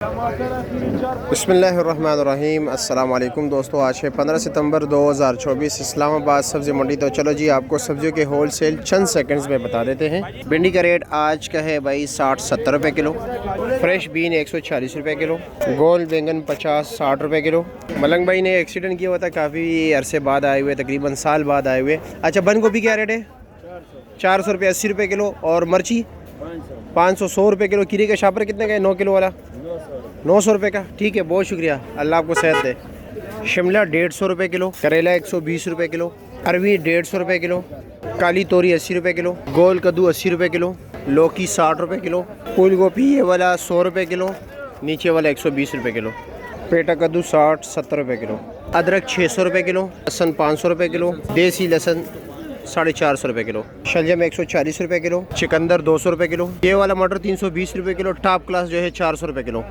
बिस्मिल्लाहिर्रहमानिर्रहीम। अस्सलाम वालेकुम दोस्तों, आज है 15 सितंबर 2024, इस्लामाबाद सब्ज़ी मंडी। तो चलो जी, आपको सब्जियों के होल सेल चंद सेकंड्स में बता देते हैं। भिंडी का रेट आज का है भाई 60-70 रुपये किलो। फ्रेश बीन 140 रुपये किलो। गोल बैंगन 50-60 रुपये किलो। मलंग भाई ने एक्सीडेंट किया हुआ था, काफ़ी अरसे बाद आए हुए, तकरीबन साल बाद आए हुए। अच्छा, बंद गोभी क्या रेट है? 400 रुपये 80 रुपये किलो। और मिर्ची 500 रुपये किलो। कीरे का शापर कितने का है 9 किलो वाला? 900 रुपये का। ठीक है, बहुत शुक्रिया, अल्लाह आपको सेहत दे। शिमला 150 रुपये किलो। करेला 120 रुपये किलो। अरवी 150 रुपये किलो। काली तोरी 80 रुपये किलो। गोल कद्दू 80 रुपये किलो। लौकी 60 रुपये किलो। फूल गोभी ये वाला 100 रुपये किलो, नीचे वाला 120 रुपये किलो। पेटा कद्दू 60-70 रुपये किलो। अदरक 600 रुपये किलो। लहसुन 500 रुपये किलो। देसी लहसुन 450 रुपये किलो। शलजम 140 रुपये किलो। चिकंदर 200 रुपये किलो। ये वाला मटर 320 रुपये किलो। टॉप क्लास जो है 400 रुपये किलो।